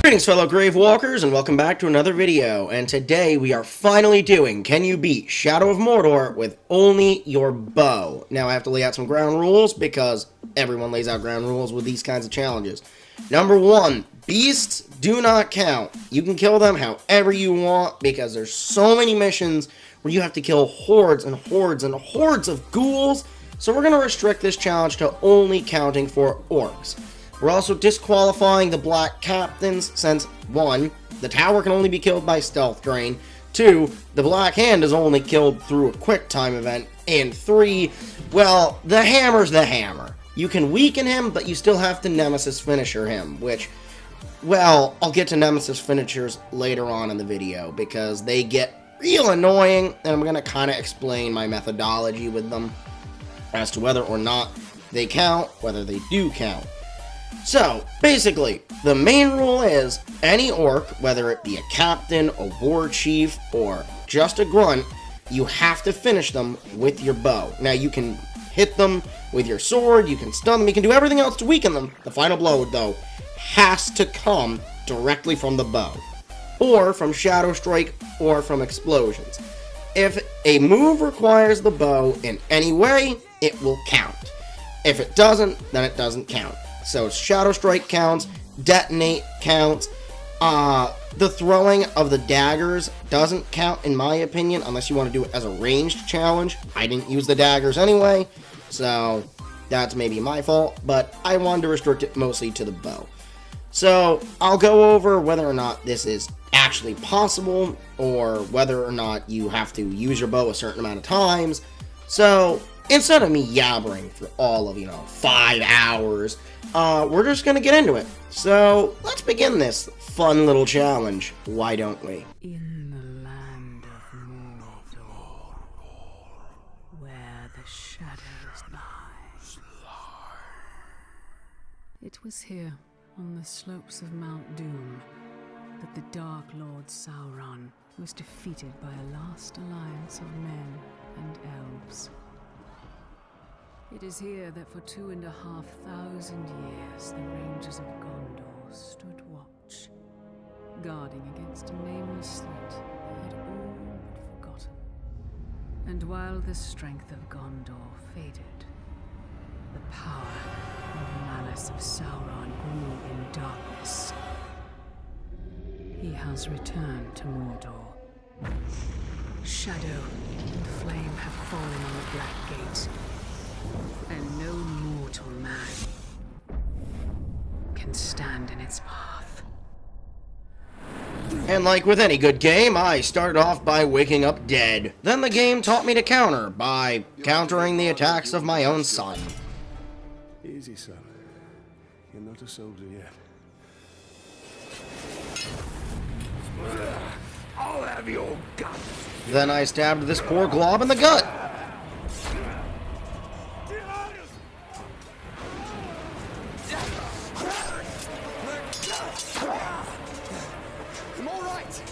Greetings fellow grave walkers and welcome back to another video, and today we are finally doing Can You Beat Shadow of Mordor with only your bow. Now I have to lay out some ground rules because everyone lays out ground rules with these kinds of challenges. Number 1, beasts do not count. You can kill them however you want because there's so many missions where you have to kill hordes and hordes and hordes of ghouls, so we're going to restrict this challenge to only counting for orcs. We're also disqualifying the black captains since 1, the tower can only be killed by stealth drain, 2, the black hand is only killed through a quick time event, and 3, well, the hammer's the hammer. You can weaken him, but you still have to Nemesis Finisher him, which, well, I'll get to Nemesis Finishers later on in the video because they get real annoying, and I'm going to kind of explain my methodology with them as to whether or not they count, whether they do count. So, basically, the main rule is, any orc, whether it be a captain, a war chief, or just a grunt, you have to finish them with your bow. Now, you can hit them with your sword, you can stun them, you can do everything else to weaken them. The final blow, though, has to come directly from the bow, or from Shadow Strike, or from explosions. If a move requires the bow in any way, it will count. If it doesn't, then it doesn't count. So Shadow Strike counts, Detonate counts, the throwing of the daggers doesn't count in my opinion, unless you want to do it as a ranged challenge. I didn't use the daggers anyway, so that's maybe my fault, but I wanted to restrict it mostly to the bow. So I'll go over whether or not this is actually possible, or whether or not you have to use your bow a certain amount of times. So instead of me yabbering for all of, 5 hours, we're just gonna get into it. So, let's begin this fun little challenge. Why don't we? In the land of Mordor, where the shadows lie. It was here, on the slopes of Mount Doom, that the Dark Lord Sauron was defeated by a last alliance of men and elves. It is here that for 2,500 years the Rangers of Gondor stood watch, guarding against a nameless threat they had all but forgotten. And while the strength of Gondor faded, the power and malice of Sauron grew in darkness. He has returned to Mordor. Shadow and flame have fallen on the Black Gate, and no mortal man can stand in its path. And like with any good game, I started off by waking up dead. Then the game taught me to counter by countering the attacks of my own son. Easy, son. You're not a soldier yet. I'll have your guts. Then I stabbed this poor glob in the gut. I'm all right.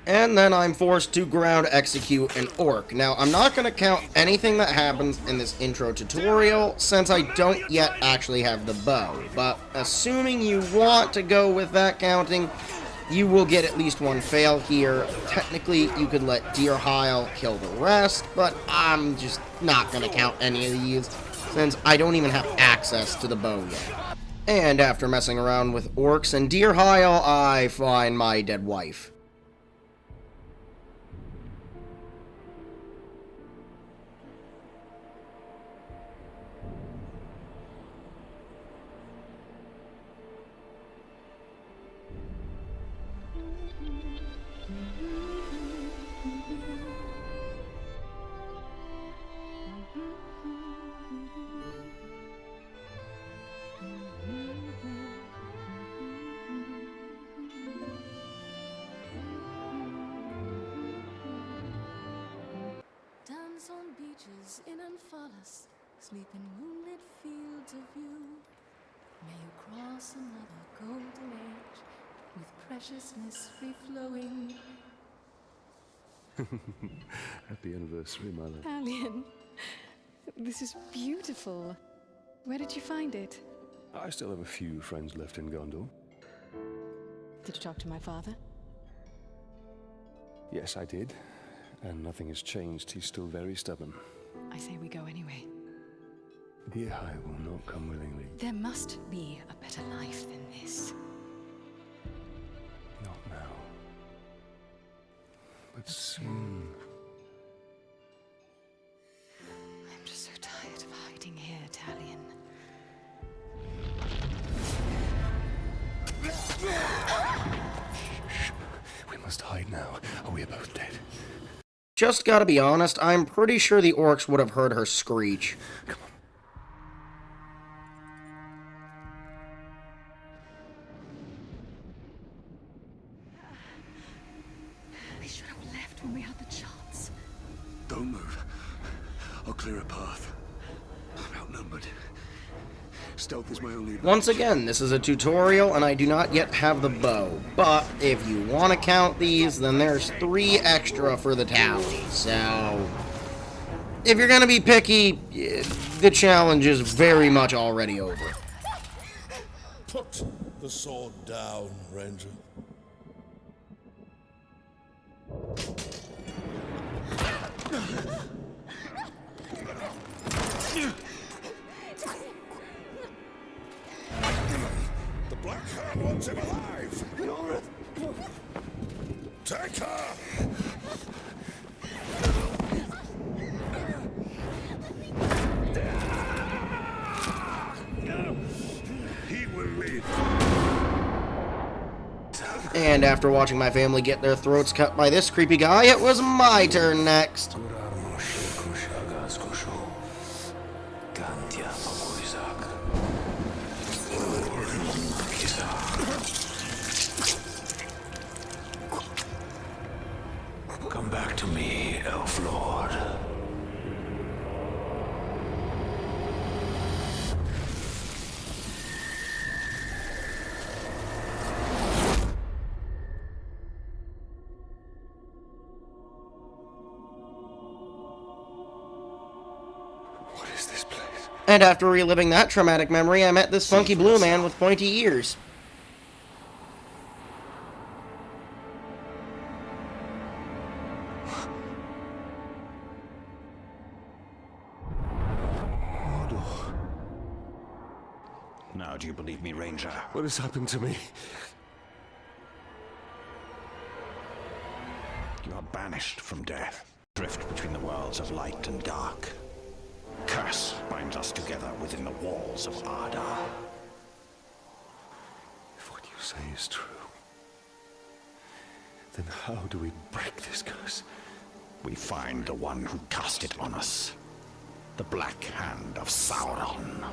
And then I'm forced to ground execute an orc. Now, I'm not going to count anything that happens in this intro tutorial, since I don't yet actually have the bow. But assuming you want to go with that counting, you will get at least one fail here. Technically, you could let Deerheil kill the rest, but I'm just not going to count any of these, since I don't even have access to the bow yet. And after messing around with orcs and Deerheil, I find my dead wife. On beaches in Anfalas, sleep in moonlit fields of view. May you cross another golden age with preciousness free-flowing. Happy anniversary, my love. Talion, this is beautiful. Where did you find it? I still have a few friends left in Gondor. Did you talk to my father? Yes, I did. And nothing has changed. He's still very stubborn. I say we go anyway. Dear, I will not come willingly. There must be a better life than this. Not now. But soon. I'm just so tired of hiding here, Talion. Shh. We must hide now, or we are both dead. Just gotta be honest, I'm pretty sure the orcs would have heard her screech. Come on. We should have left when we had the chance. Don't move. I'll clear a path. I'm outnumbered. Stealth is my only advantage. Once again, this is a tutorial, and I do not yet have the bow. But if you want to count these, then there's 3 extra for the tally. So, if you're gonna be picky, the challenge is very much already over. Put the sword down, Ranger. The Black Hand wants him alive! Take her! He will live. And after watching my family get their throats cut by this creepy guy, it was my turn next. Come back to me, Elf Lord. What is this place? And after reliving that traumatic memory, I met this funky blue man with pointy ears. Mordor. Now do you believe me, Ranger? What has happened to me? You are banished from death. Drift between the worlds of light and dark. Curse binds us together within the walls of Ardar. If what you say is true, then how do we break this curse? We find the one who cast it on us. The Black Hand of Sauron.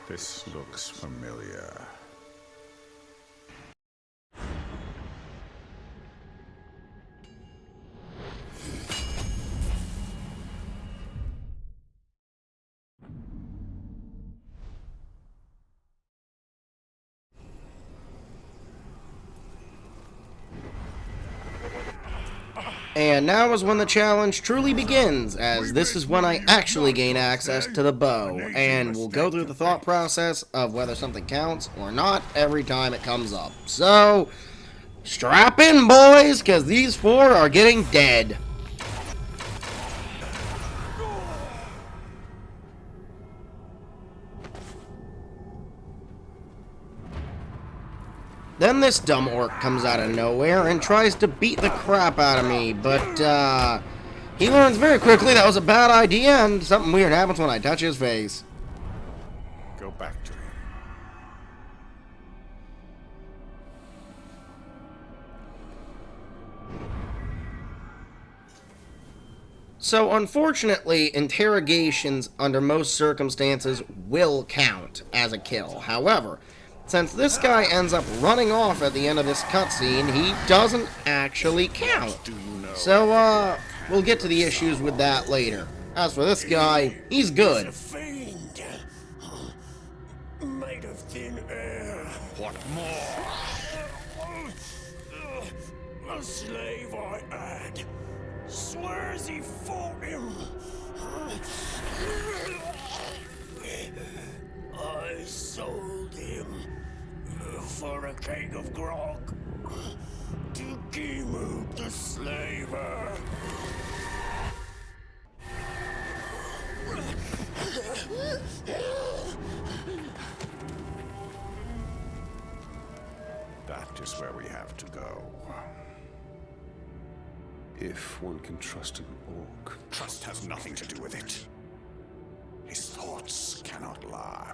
This looks familiar. And now is when the challenge truly begins, as this is when I actually gain access to the bow, and we'll go through the thought process of whether something counts or not every time it comes up. So, strap in, boys, because these 4 are getting dead. Then this dumb orc comes out of nowhere and tries to beat the crap out of me, but, he learns very quickly that was a bad idea, and something weird happens when I touch his face. Go back to him. So unfortunately, interrogations under most circumstances will count as a kill. However, since this guy ends up running off at the end of this cutscene, he doesn't actually count. So, we'll get to the issues with that later. As for this guy, he's good. Fiend, made of thin air. What more? A slave I had. Swears he fought him. I sold him for a keg of grog to Gimoob the slaver. That is where we have to go. If one can trust an orc. Trust has nothing to do with it. His thoughts cannot lie.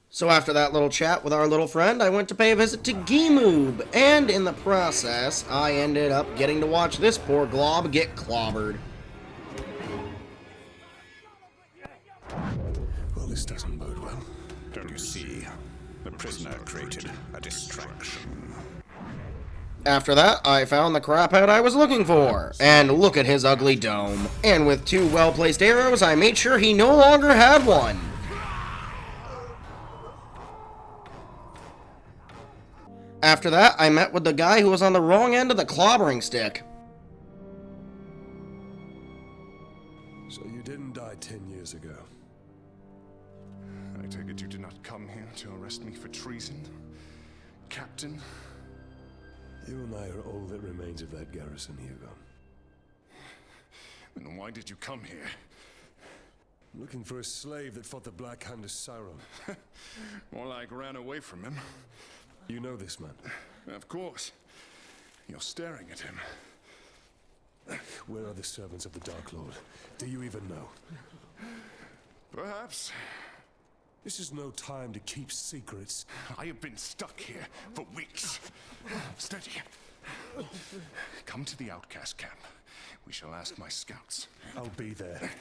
So after that little chat with our little friend, I went to pay a visit to Gimoob, and in the process, I ended up getting to watch this poor glob get clobbered. Well, this doesn't bode well. Don't you see? The prisoner created a distraction. After that, I found the craphead I was looking for, and look at his ugly dome. And with 2 well-placed arrows, I made sure he no longer had one. After that, I met with the guy who was on the wrong end of the clobbering stick. So you didn't die 10 years ago. I take it you did not come here to arrest me for treason, Captain? You and I are all that remains of that garrison, Hugo. Then why did you come here? Looking for a slave that fought the Black Hand of Sauron. More like ran away from him. You know this man? Of course. You're staring at him. Where are the servants of the Dark Lord? Do you even know? Perhaps. This is no time to keep secrets. I have been stuck here for weeks. Steady. Come to the outcast camp. We shall ask my scouts. I'll be there.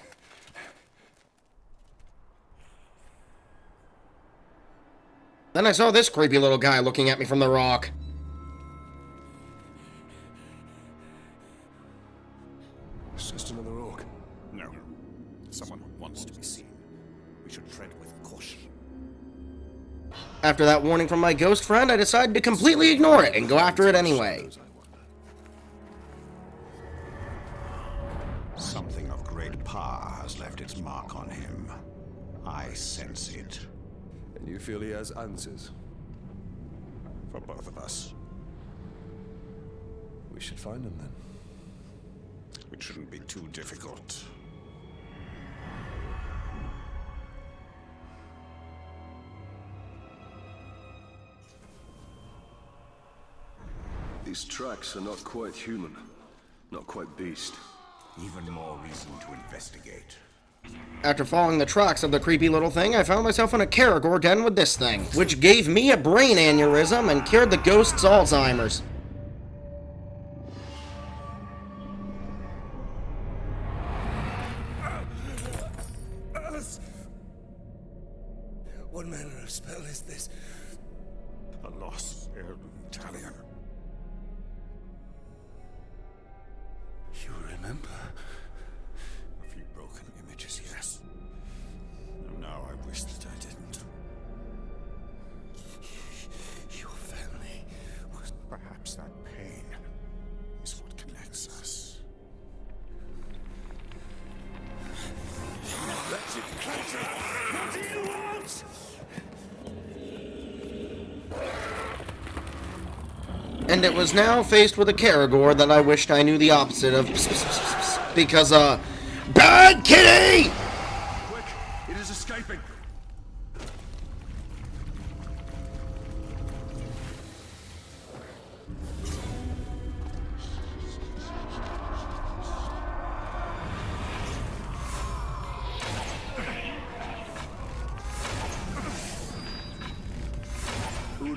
Then I saw this creepy little guy looking at me from the rock. It's just another orc. No. Someone wants to be seen. We should tread with caution. After that warning from my ghost friend, I decided to completely ignore it and go after it anyway. Something of great power has left its mark on him. I sense it. And you feel he has answers? For both of us. We should find him then. It shouldn't be too difficult. These tracks are not quite human. Not quite beast. Even more reason to investigate. After following the tracks of the creepy little thing, I found myself in a Caragor den with this thing, which gave me a brain aneurysm and cured the ghost's Alzheimer's. What manner of spell is this? A lost heirloom, Talion. You remember? A few broken images, yes. And now I wish that I didn't. Your family was... Perhaps that pain is what connects us. That's it, Clancy! What do you want? And it was now faced with a Caragor that I wished I knew the opposite of because, BAD KITTY! Quick! It is escaping!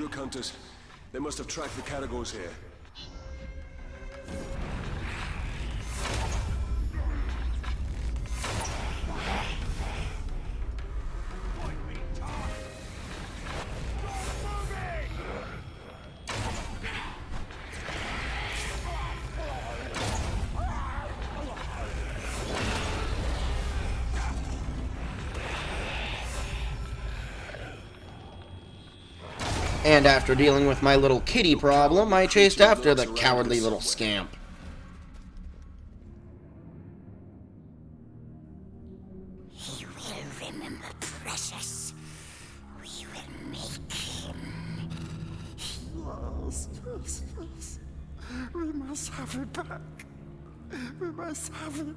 Look, hunters. They must have tracked the Caragors here. And after dealing with my little kitty problem, I chased after the cowardly little scamp. He will remember Precious. We will make him. Yes, yes, yes. We must have it back. We must have it.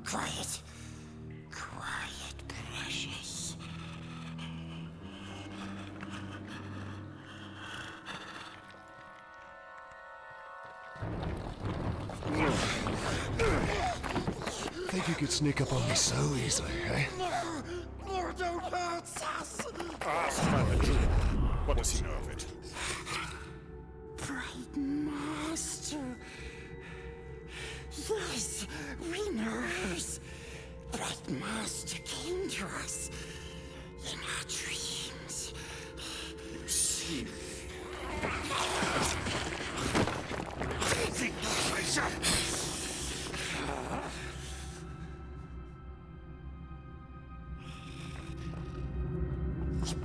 Quiet. Quiet, Precious. Think you could sneak up on me so easily, eh? No, don't hurt us. What does he know of it? Bright Master. Yes, we know. Bright Master came to us in our dreams. You see.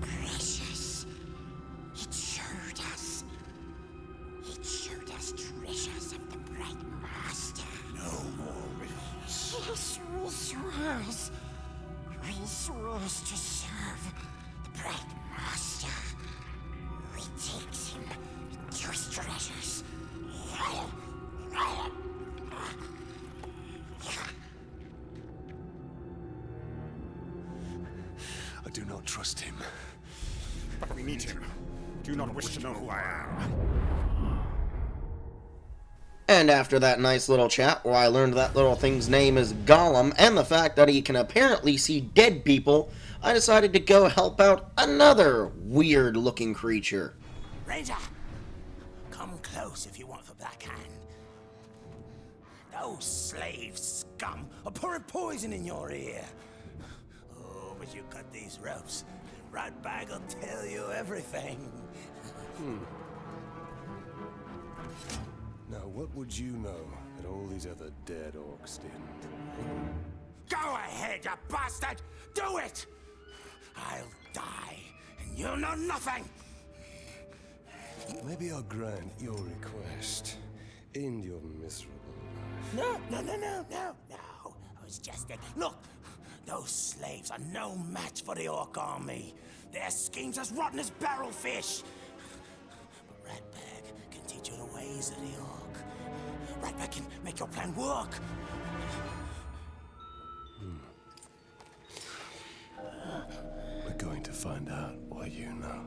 Precious. It showed us. It showed us treasures of the Bright Master. No more riddles. Yes, we swore. We swore to serve the Bright Master. We take him to his treasures. I do not trust him. But we need him. Do you not wish to know who I am? And after that nice little chat where I learned that little thing's name is Gollum and the fact that he can apparently see dead people, I decided to go help out another weird looking creature. Ranger, come close if you want the Black Hand. Those slave scum are pouring poison in your ear. Oh, but you cut these ropes, and Ratbag will tell you everything. Now, what would you know that all these other dead orcs didn't? Go ahead, you bastard! Do it! I'll die, and you'll know nothing! Maybe I'll grant your request. End your miserable life. No. I was just look, those slaves are no match for the orc army. Their schemes as rotten as barrel fish. But Ratbag can teach you the ways of the orc. Ratbag can make your plan work. We're going to find out what you know.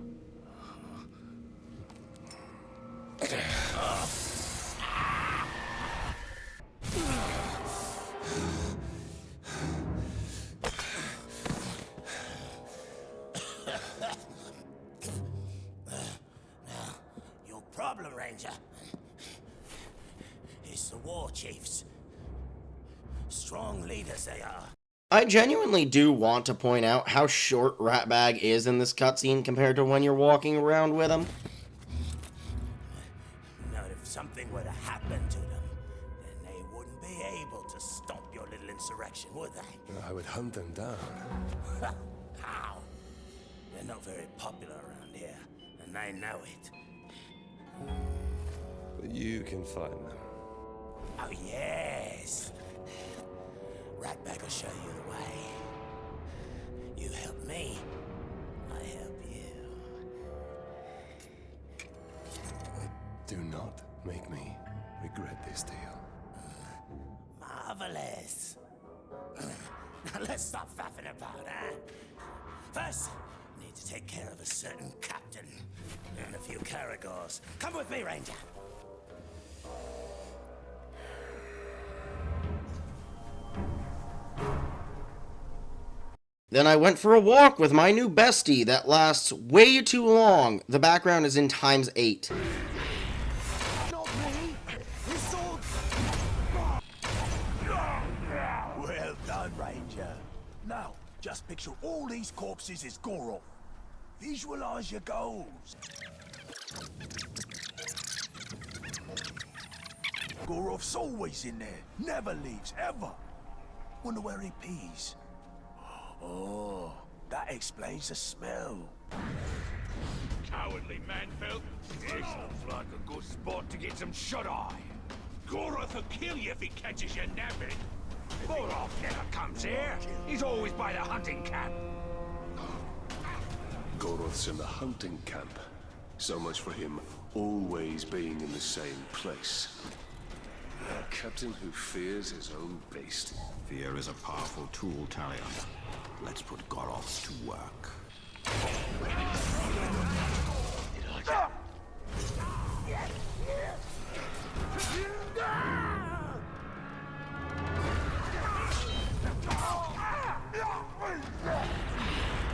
Your problem, Ranger, is the war chiefs. Strong leaders they are. I genuinely do want to point out how short Ratbag is in this cutscene compared to when you're walking around with him. Now, if something were to happen to them, then they wouldn't be able to stop your little insurrection, would they? I would hunt them down. How? They're not very popular around here, and they know it. But you can find them. Oh, yes. Ratbag will show you the way. You help me, I help you. Do not make me regret this deal. Marvelous. Now let's stop faffing about, huh? First, I need to take care of a certain captain and a few Caragors. Come with me, Ranger. Then I went for a walk with my new bestie that lasts way too long. The background is in ×8. Not me! It's all... Well done, Ranger. Now, just picture all these corpses as Gorov. Visualize your goals. Gorov's always in there. Never leaves, ever. Wonder where he pees. Oh, that explains the smell. Cowardly manfolk. This looks like a good spot to get some shut-eye. Goroth will kill you if he catches you napping. Goroth never comes here. He's always by the hunting camp. Goroth's in the hunting camp. So much for him always being in the same place. A captain who fears his own beast. Fear is a powerful tool, Talion. Let's put Goroth to work.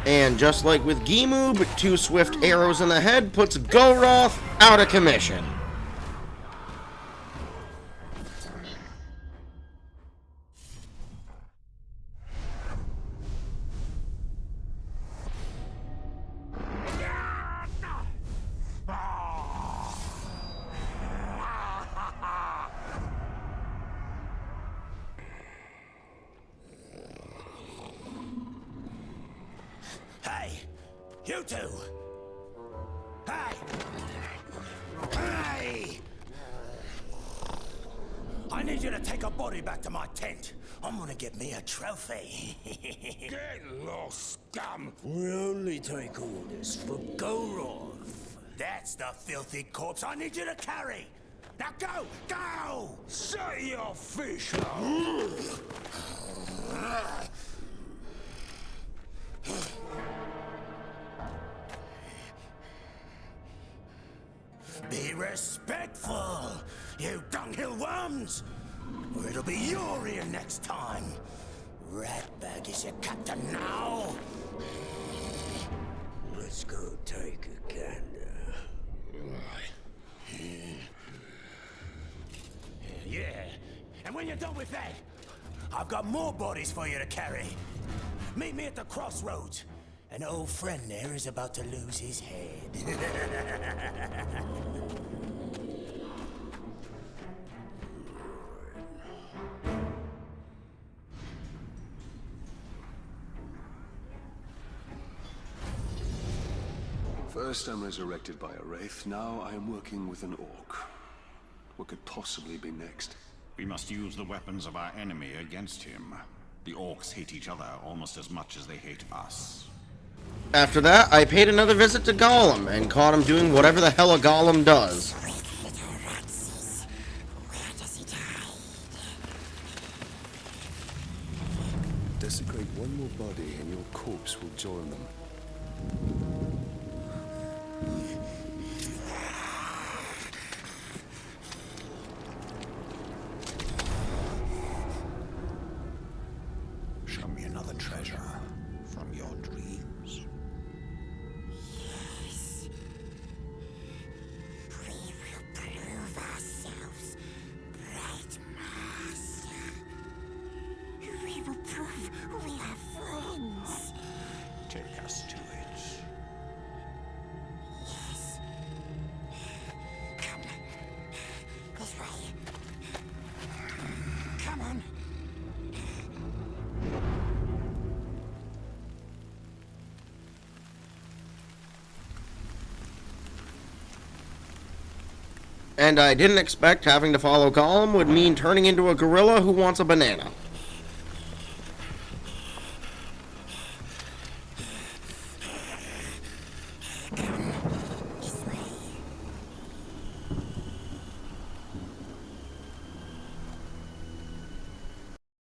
And just like with Gimoob, 2 swift arrows in the head puts Goroth out of commission. Hey! You two! Hey! Hey! I need you to take a body back to my tent. I'm gonna get me a trophy. Get lost, scum! We only take orders for Gorov. That's the filthy corpse I need you to carry. Now go! Go! Set your fish Be respectful, you dunghill worms! Or it'll be your ear next time. Ratbag is your captain now. Let's go take a gander. Yeah, and when you're done with that, I've got more bodies for you to carry. Meet me at the crossroads. An old friend there is about to lose his head. First I'm resurrected by a wraith, now I am working with an orc. What could possibly be next? We must use the weapons of our enemy against him. The orcs hate each other almost as much as they hate us. After that, I paid another visit to Gollum and caught him doing whatever the hell a Gollum does. Desecrate one more body and your corpse will join them. Show me another treasure from your dreams. Yes. We will prove ourselves, Bright Master. We will prove we are friends. Take us to it. Yes. Come. This way. Come on. And I didn't expect having to follow Gollum would mean turning into a gorilla who wants a banana.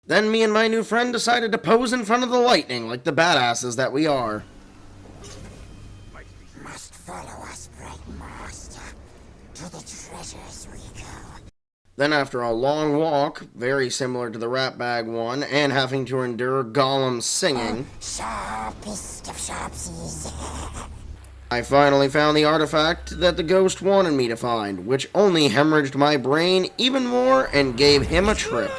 Then me and my new friend decided to pose in front of the lightning like the badasses that we are. Must follow us, Bright Master. To the treasures we go. Then after a long walk, very similar to the rat bag one, and having to endure Gollum singing, Sharpest of sharpsies. I finally found the artifact that the ghost wanted me to find, which only hemorrhaged my brain even more and gave him a trip.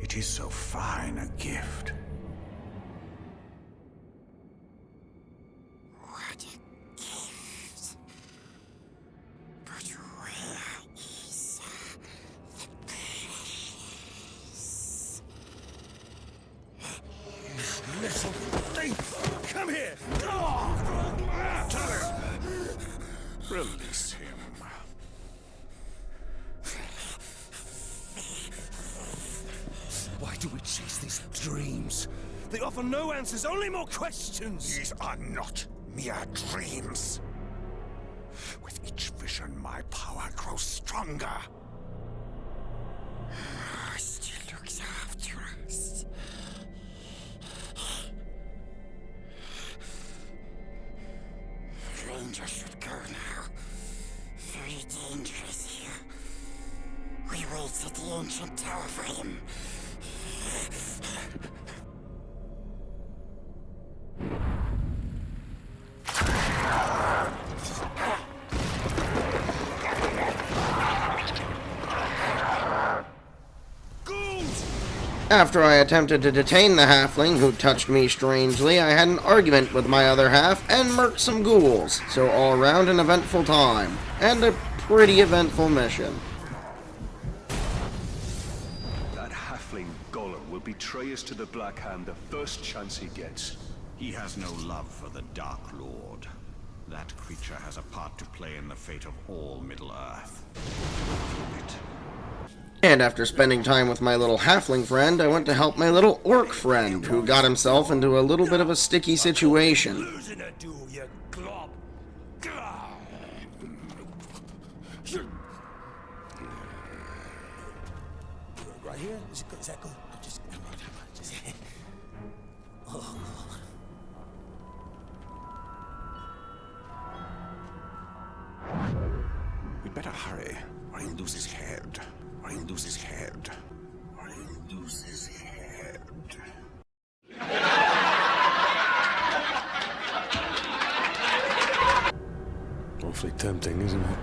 It is so fine a gift. What a gift. But where is the precious? Little thief! Come here! Talion! Release him. Why do we chase these dreams? They offer no answers, only more questions! These are not mere dreams. With each vision, my power grows stronger. Still looks after us. Ranger should go now. Very dangerous here. We wait at the ancient tower for him. After I attempted to detain the halfling who touched me strangely, I had an argument with my other half and murked some ghouls. So all around an eventful time, and a pretty eventful mission. That halfling Gollum will betray us to the Black Hand the first chance he gets. He has no love for the Dark Lord. That creature has a part to play in the fate of all Middle-earth. And after spending time with my little halfling friend, I went to help my little orc friend, who got himself into a little bit of a sticky situation. Losing a duel, you glob! Right here? Is that good? Just... Oh. We'd better hurry, or he'll lose his head. Or he'll lose his head. Or he'll lose his head. Awfully tempting, isn't it?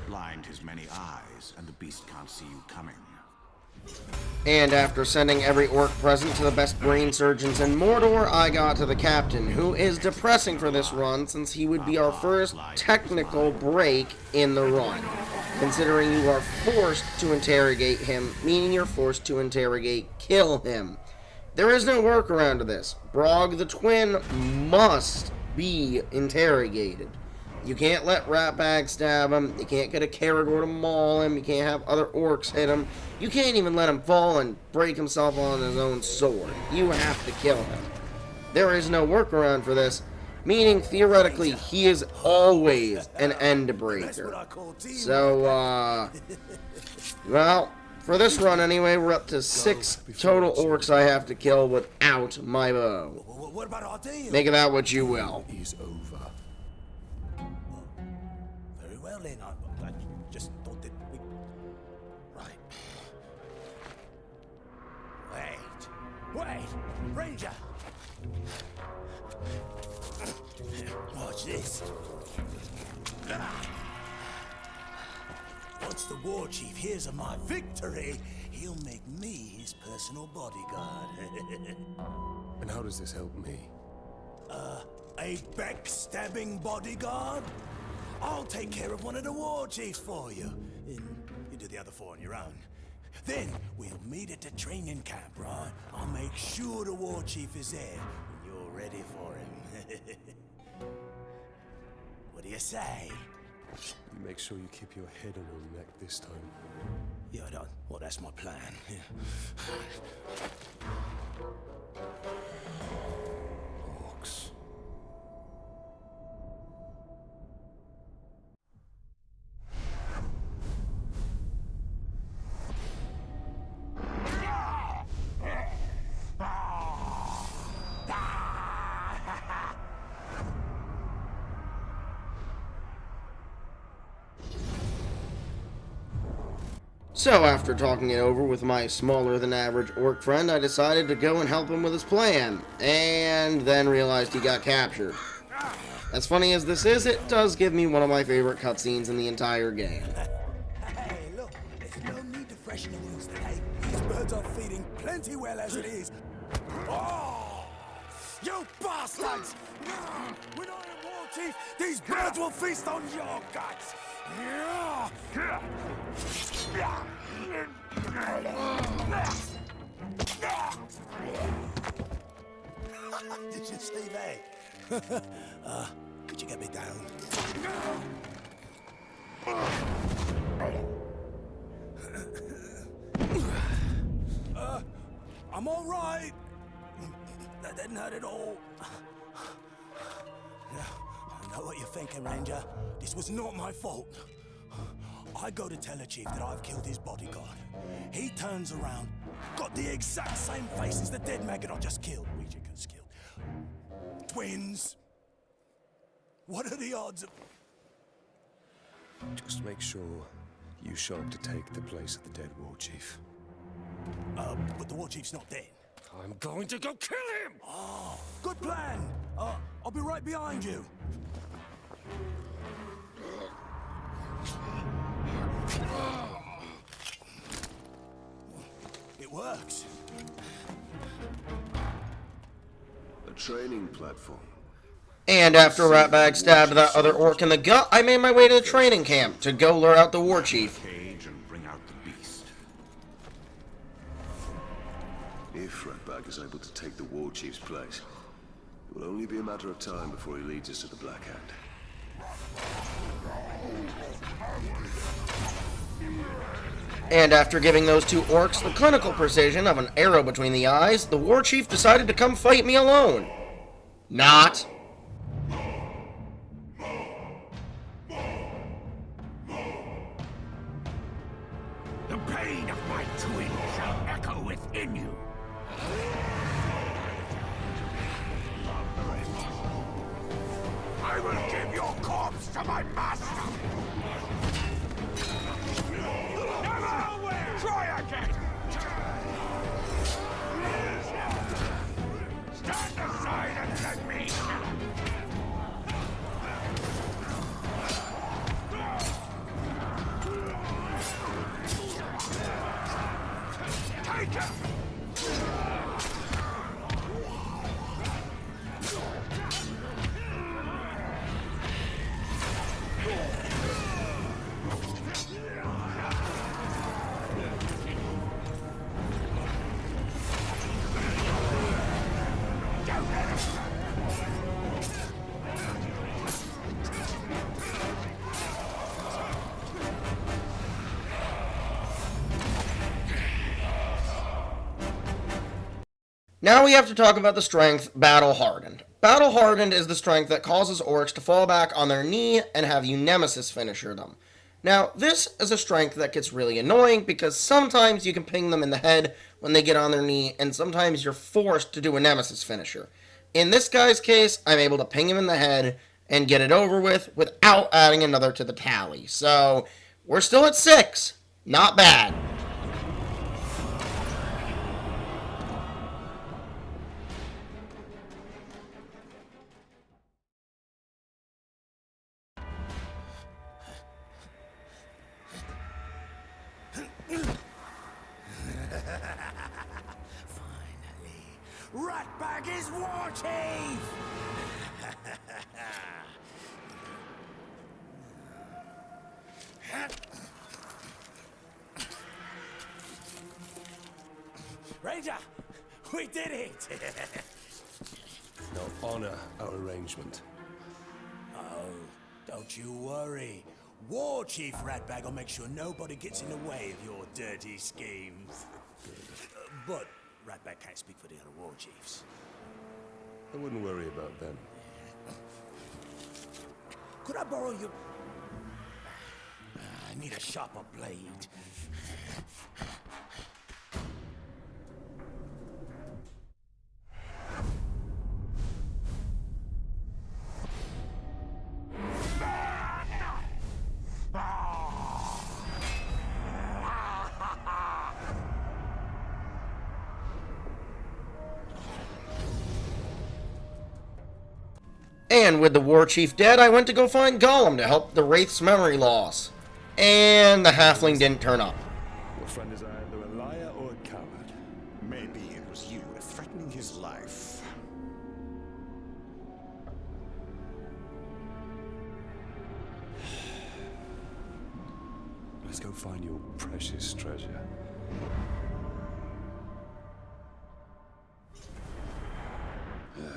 Blind his many eyes, and the beast can't see you coming. And after sending every orc present to the best brain surgeons in Mordor, I got to the captain, who is depressing for this run since he would be our first technical break in the run. Considering you are forced to interrogate him, meaning you're forced to kill him. There is no workaround to this. Brog the Twin must be interrogated. You can't let Ratbag stab him, you can't get a Caragor to maul him, you can't have other orcs hit him, you can't even let him fall and break himself on his own sword. You have to kill him. There is no workaround for this, meaning theoretically he is always an end breaker. So, well, for this run anyway, we're up to 6 total orcs I have to kill without my bow. Make of that what you will. Is over. Very well then, I just thought that we... Right. Wait! Ranger! Watch this. once the war chief hears of my victory, he'll make me his personal bodyguard. And how does this help me? A backstabbing bodyguard? I'll take care of one of the war chiefs for you. And you do the other four on your own. Then we'll meet at the training camp, right? I'll make sure the war chief is there when you're ready for him. What do you say? You make sure you keep your head on your neck this time. Yeah, I don't. Well, that's my plan. Orcs. So after talking it over with my smaller than average orc friend, I decided to go and help him with his plan, and then realized he got captured. As funny as this is, it does give me one of my favorite cutscenes in the entire game. Hey, look, there's no need to freshen the wheels today. These birds are feeding plenty well as it is. Oh! You bastards! When I am war chief, these birds will feast on your guts! Did you see that? Could you get me down? I'm all right. That didn't hurt at all. I know what you're thinking, Ranger. This was not my fault. I go to tell the chief that I've killed his bodyguard. He turns around, got the exact same face as the dead maggot I just killed. Regicus killed. Twins. What are the odds of... Just make sure you show up to take the place of the dead war chief. But the war chief's not dead. I'm going to go kill him! Oh, good plan. I'll be right behind you. It works. A training platform. And after Ratbag stabbed that other orc in the gut, I made my way to the training camp to go lure out the war chief. Cage and bring out the beast. If Ratbag is able to take the war chief's place, it will only be a matter of time before he leads us to the Black Hand. And after giving those two orcs the clinical precision of an arrow between the eyes, the war chief decided to come fight me alone. Not. The pain of my twin shall echo within you. I will give your corpse to my master. Never! Try again! Stand aside and let me take him! Now we have to talk about the strength Battle Hardened. Battle Hardened is the strength that causes orcs to fall back on their knee and have you Nemesis finisher them. Now, this is a strength that gets really annoying because sometimes you can ping them in the head when they get on their knee, and sometimes you're forced to do a Nemesis finisher. In this guy's case, I'm able to ping him in the head and get it over with without adding another to the tally. So, we're still at 6. Not bad. Spag is war chief! Ranger, we did it! Now honor our arrangement. Oh, don't you worry. War Chief Ratbag will make sure nobody gets in the way of your dirty schemes. But Ratbag can't speak for the other war chiefs. I wouldn't worry about them. Could I borrow your... I need a sharper blade. And with the war chief dead, I went to go find Gollum to help the Wraith's memory loss. And the halfling didn't turn up. Your friend is either a liar or a coward. Maybe it was you threatening his life. Let's go find your precious treasure.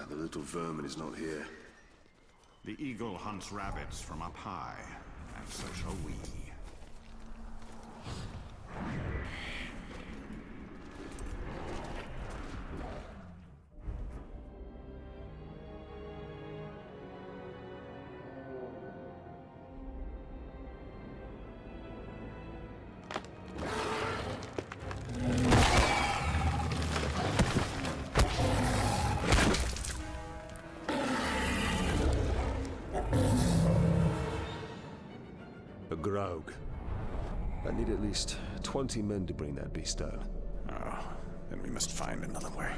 The little vermin is not here. The eagle hunts rabbits from up high, and so shall we. A grog. I need at least 20 men to bring that beast down. Oh, then we must find another way.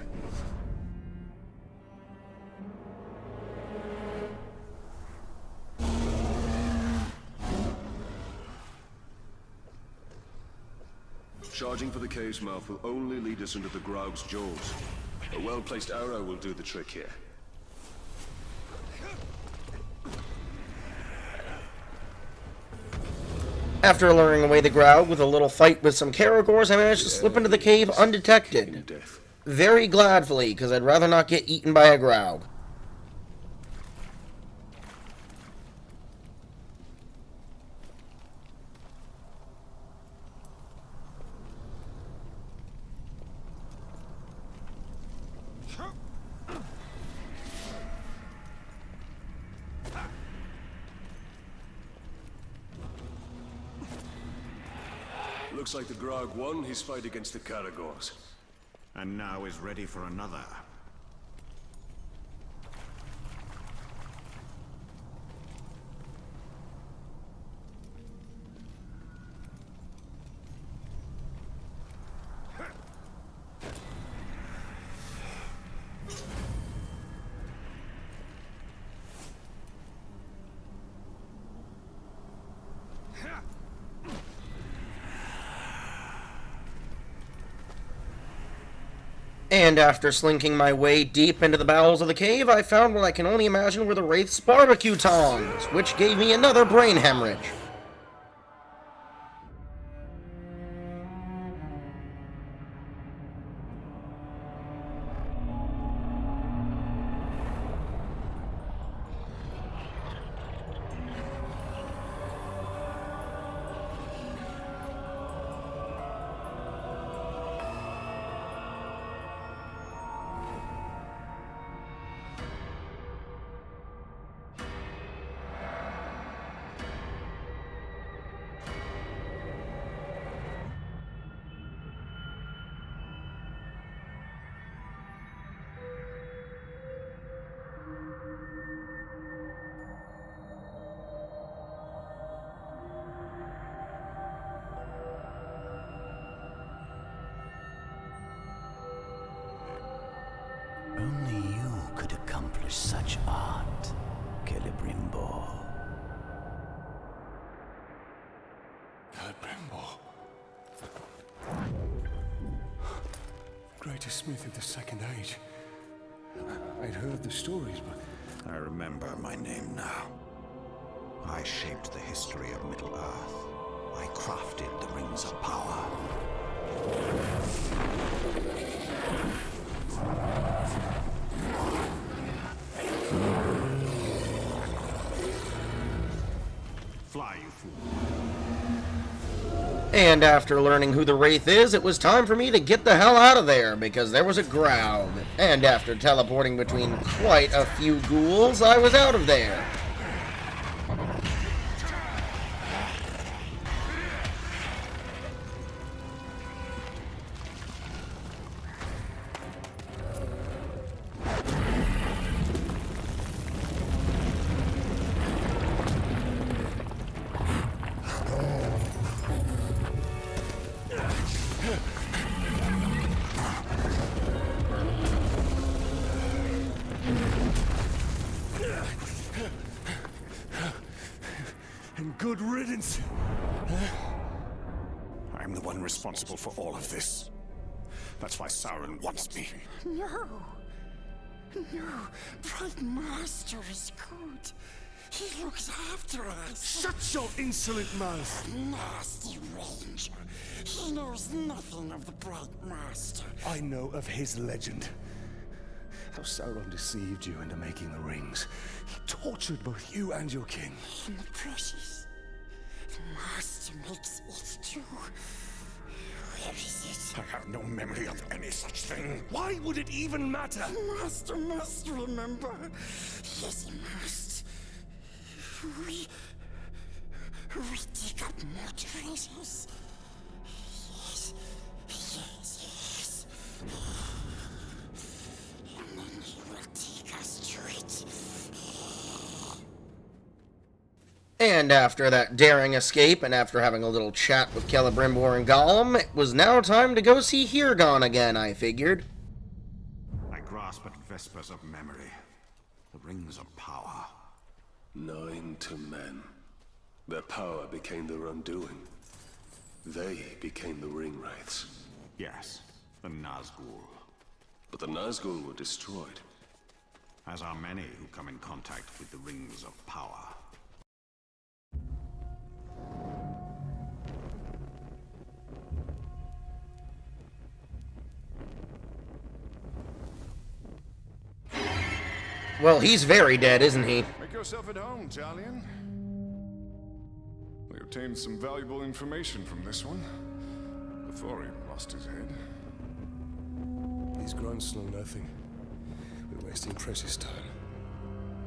Charging for the cave's mouth will only lead us into the grog's jaws. A well-placed arrow will do the trick here. After luring away the Graug with a little fight with some Caragors, I managed to slip into the cave undetected. Very gladfully, because I'd rather not get eaten by a Graug. Looks like the grog won his fight against the Caragors. And now is ready for another. And after slinking my way deep into the bowels of the cave, I found what I can only imagine were the Wraith's barbecue tongs, which gave me another brain hemorrhage. Only you could accomplish such art, Celebrimbor. Celebrimbor. Greatest smith of the Second Age. I'd heard the stories, but... I remember my name now. I shaped the history of Middle-earth. I crafted the Rings of Power. Fly, you fool. And after learning who the Wraith is, it was time for me to get the hell out of there, because there was a crowd. And after teleporting between quite a few ghouls, I was out of there. And good riddance. I'm the one responsible for all of this. That's why Sauron wants me. No. No. Bright Master is good. He looks after us. Shut your insolent mouth. Nasty Ranger. He knows nothing of the Bright Master. I know of his legend. How Sauron deceived you into making the rings. He tortured both you and your king. And the precious. The Master makes it too. Where is it? I have no memory of any such thing. Why would it even matter? The Master must remember. Yes, he must. We dig up more treasures. Yes, yes, yes. And then he will take us to it. And after that daring escape, and after having a little chat with Celebrimbor and Gollum, it was now time to go see Hirgon again, I figured. I grasp at vespers of memory. The Rings of Power. 9 to men. Their power became their undoing. They became the ring wraiths. Yes, the Nazgul. But the Nazgul were destroyed. As are many who come in contact with the Rings of Power. Well, he's very dead, isn't he? Make yourself at home, Talion. We obtained some valuable information from this one before he lost his head. These grunts know nothing. We're wasting precious time.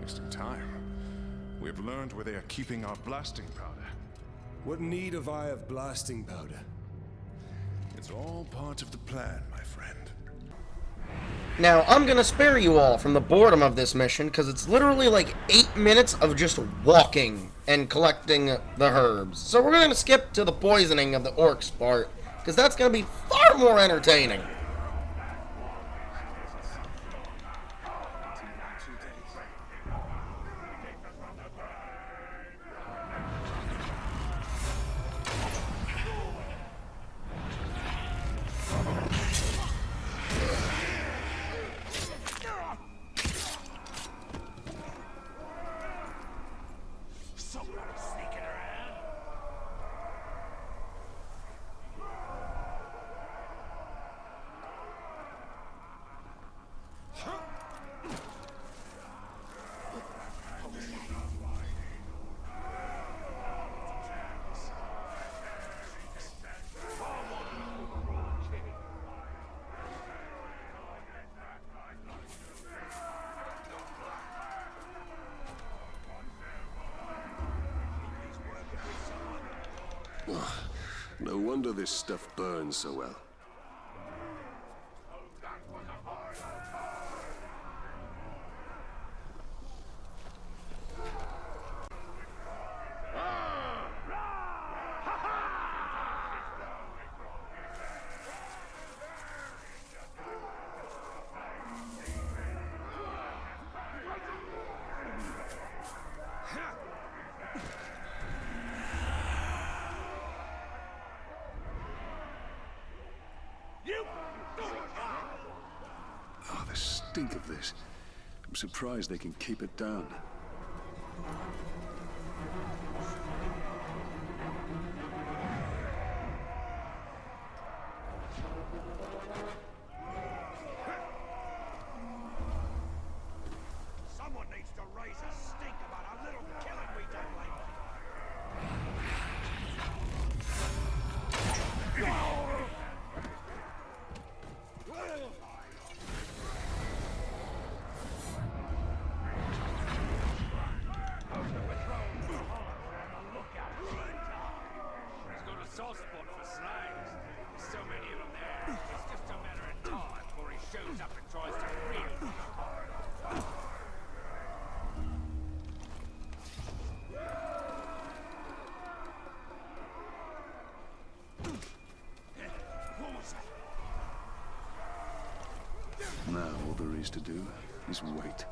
Wasting time. We have learned where they are keeping our blasting powder. What need have I of blasting powder? It's all part of the plan, my friend. Now, I'm gonna spare you all from the boredom of this mission, because it's literally like 8 minutes of just walking and collecting the herbs. So we're gonna skip to the poisoning of the orcs part, because that's gonna be far more entertaining. No wonder this stuff burns so well. Oh, the stink of this. I'm surprised they can keep it down. Someone needs to raise a stink about a little killing we done lately. He's got a soft spot for slaves. There's so many of them there. It's just a matter of time before he shows up and tries to free them. What was that? Now all there is to do is wait.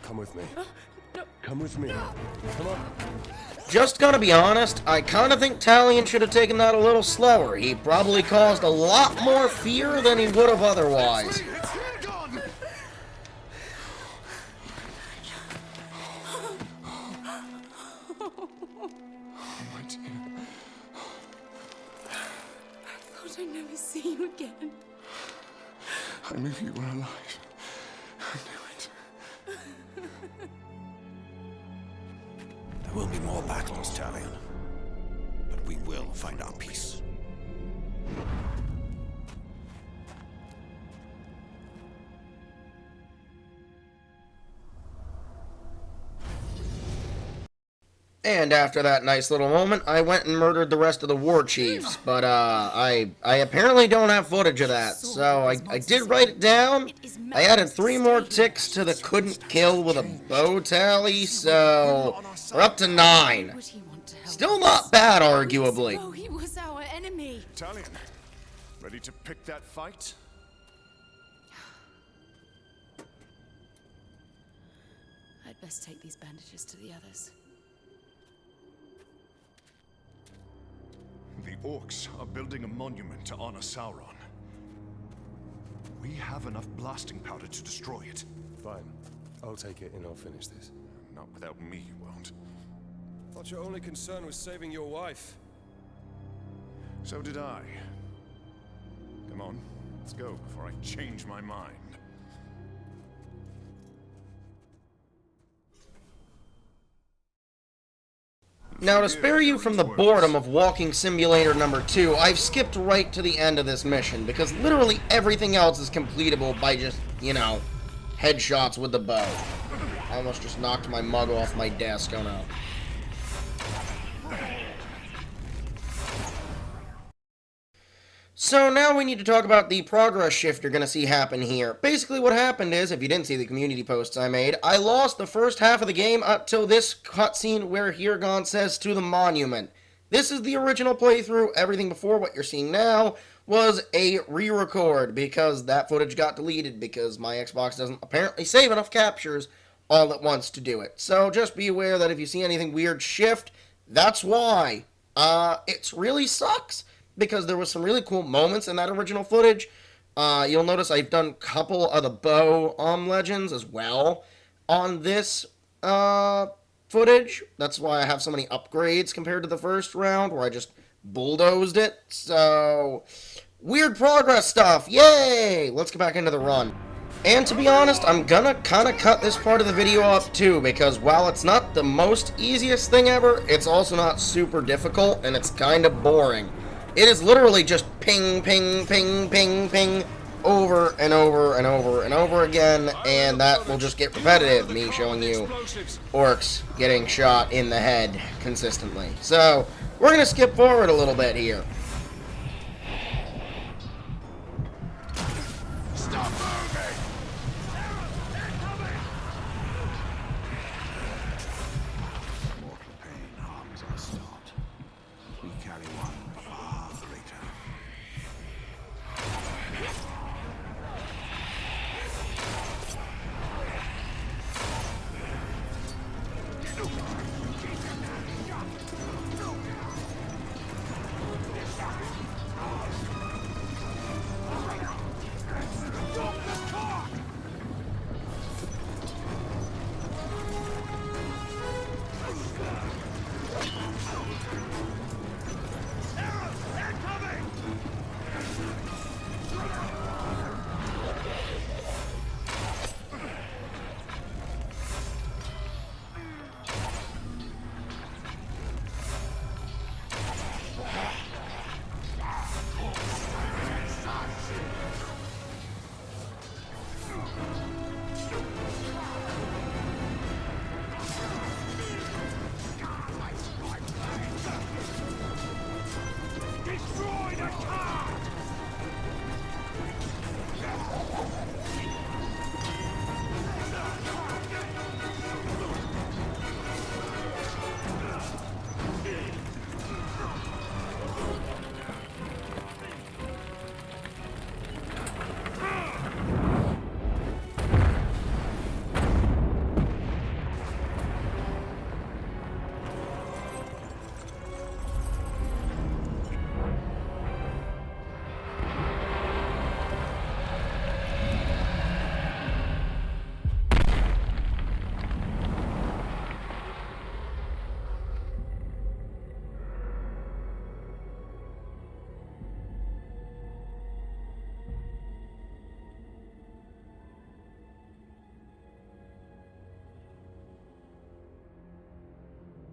Come with me. Come with me. Come on. Just gonna be honest, I kinda think Talion should have taken that a little slower. He probably caused a lot more fear than he would have otherwise. It's here gone! My dear. I thought I'd never see you again. I knew you were alive. I knew it. There will be more battles, Talion. But we will find our peace. And after that nice little moment, I went and murdered the rest of the war chiefs. But I apparently don't have footage of that, so I did write it down. I added 3 more ticks to the couldn't kill with a bow tally, so we're up to 9. Would he want to help Still us? not bad, arguably. Oh, he was our enemy. Talion, ready to pick that fight? I'd best take these bandages to the others. The orcs are building a monument to honor Sauron. We have enough blasting powder to destroy it. Fine. I'll take it and I'll finish this. Not without me, you won't. Thought your only concern was saving your wife. So did I. Come on, let's go before I change my mind. Now, to spare you from the boredom of Walking Simulator number 2, I've skipped right to the end of this mission, because literally everything else is completable by just, you know, headshots with the bow. I almost just knocked my mug off my desk, oh no. So now we need to talk about the progress shift you're going to see happen here. Basically what happened is, if you didn't see the community posts I made, I lost the first half of the game up till this cutscene where Hirgon says to the monument. This is the original playthrough. Everything before what you're seeing now was a re-record because that footage got deleted because my Xbox doesn't apparently save enough captures all at once to do it. So just be aware that if you see anything weird shift, that's why. It really sucks, because there was some really cool moments in that original footage. You'll notice I've done a couple of the bow legends as well on this footage. That's why I have so many upgrades compared to the first round, where I just bulldozed it. So, weird progress stuff. Yay! Let's get back into the run. And to be honest, I'm gonna kind of cut this part of the video up too, because while it's not the most easiest thing ever, it's also not super difficult, and it's kind of boring. It is literally just ping, ping, ping, ping, ping, over and over and over and over again, and that will just get repetitive, me showing you orcs getting shot in the head consistently. So, we're going to skip forward a little bit here. Stop moving! Mortal pain harms us not. We carry one far greater.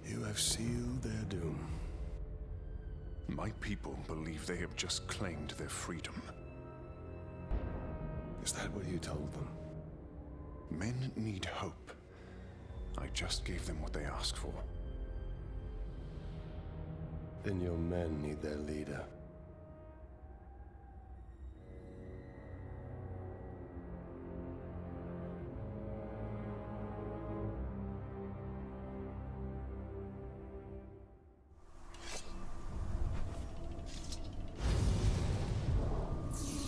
You have sealed their doom. My people believe they have just claimed their freedom. Is that what you told them? Men need hope. I just gave them what they asked for. Then your men need their leader.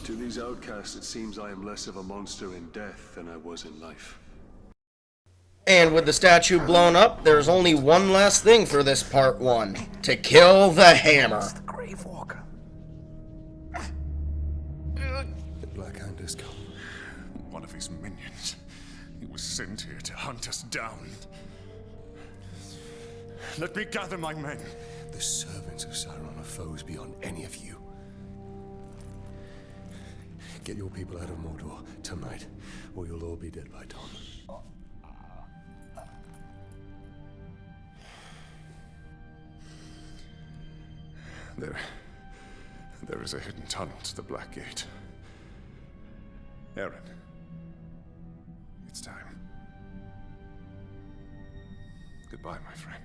To these outcasts, it seems I am less of a monster in death than I was in life. And with the statue blown up, there's only one last thing for this part 1. To kill the hammer. The Grave Walker. The Black Hand has come. One of his minions. He was sent here to hunt us down. Let me gather my men. The servants of Sauron are foes beyond any of you. Get your people out of Mordor tonight, or you'll all be dead by dawn. There is a hidden tunnel to the Black Gate. Aaron, it's time. Goodbye, my friend.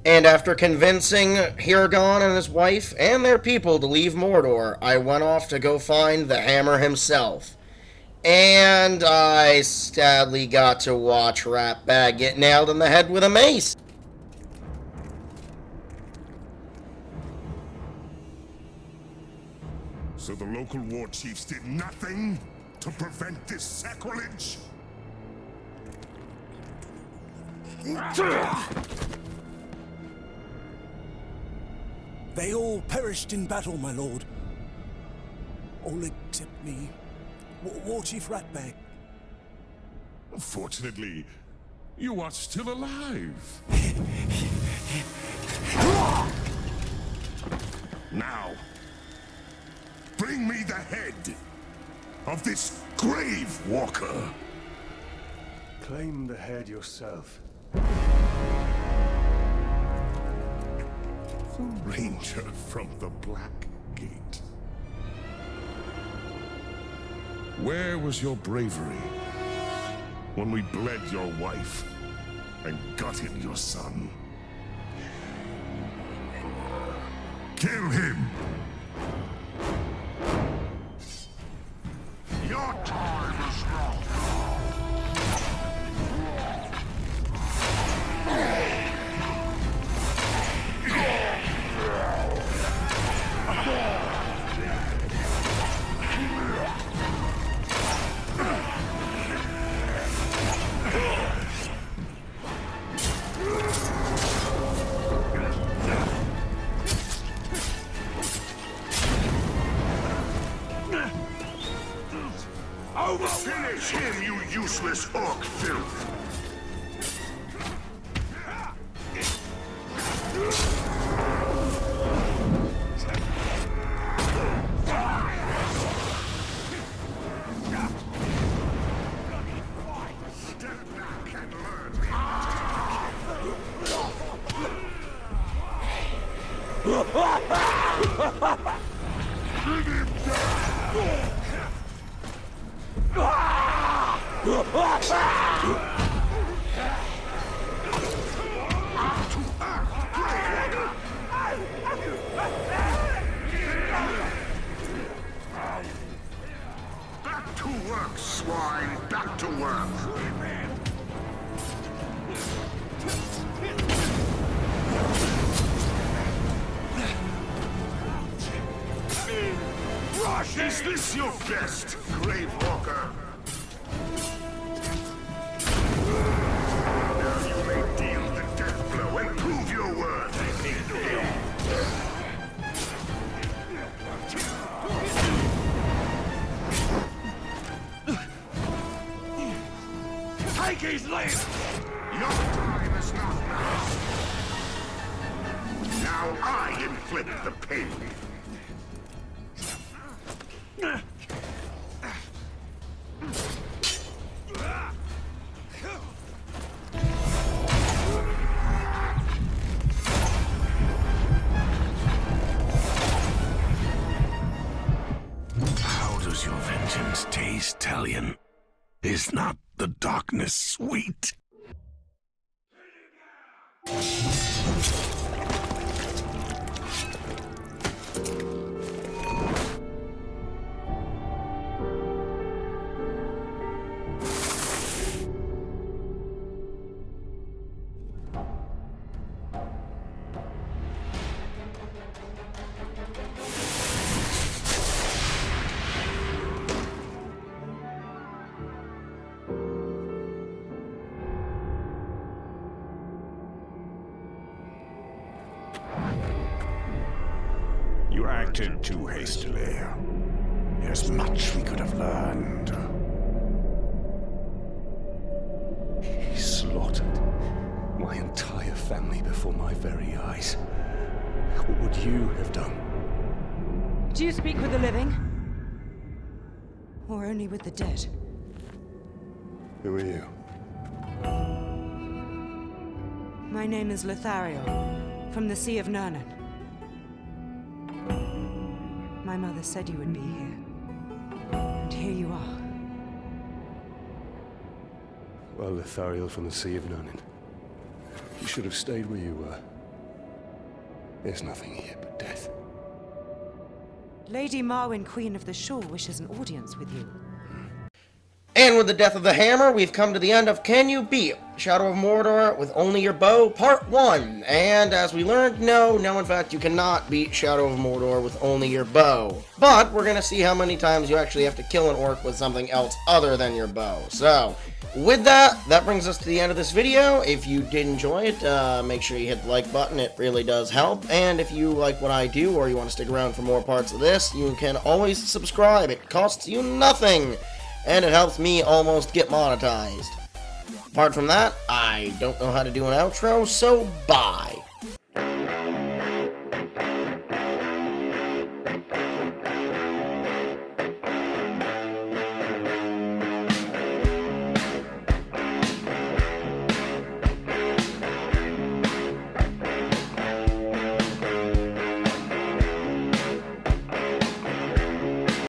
And after convincing Hirgon and his wife and their people to leave Mordor, I went off to go find the hammer himself. And I sadly got to watch Ratbag get nailed in the head with a mace. So the local war chiefs did nothing to prevent this sacrilege? They all perished in battle, my lord. All except me. War Chief Ratbag. Fortunately, you are still alive. Now, bring me the head of this Grave Walker. Claim the head yourself. The ranger from the Black Gate. Where was your bravery when we bled your wife and gutted your son? Kill him! Your time is now. Over! Finish him, you useless orc filth! Back to work, swine! Back to work! Is this your best, Grave Walker? Now you may deal the death blow and prove your worth. Take his leg! Your time is not now. Now I inflict the pain. How does your vengeance taste, Talion? Is not the darkness sweet? You acted too hastily. There's much we could have learned. He slaughtered my entire family before my very eyes. What would you have done? Do you speak with the living? Or only with the dead? Who are you? My name is Lithariel, from the Sea of Nurnen. My mother said you would be here. And here you are. Well, Lithariel from the Sea of Nurnen. You should have stayed where you were. There's nothing here but death. Lady Marwyn, Queen of the Shore, wishes an audience with you. And with the death of the hammer, we've come to the end of Can You Beat Shadow of Mordor with Only Your Bow, Part 1. And as we learned, no, in fact, you cannot beat Shadow of Mordor with only your bow. But we're going to see how many times you actually have to kill an orc with something else other than your bow. So, with that, that brings us to the end of this video. If you did enjoy it, make sure you hit the like button. It really does help. And if you like what I do, or you want to stick around for more parts of this, you can always subscribe. It costs you nothing. And it helps me almost get monetized. Apart from that, I don't know how to do an outro, so bye.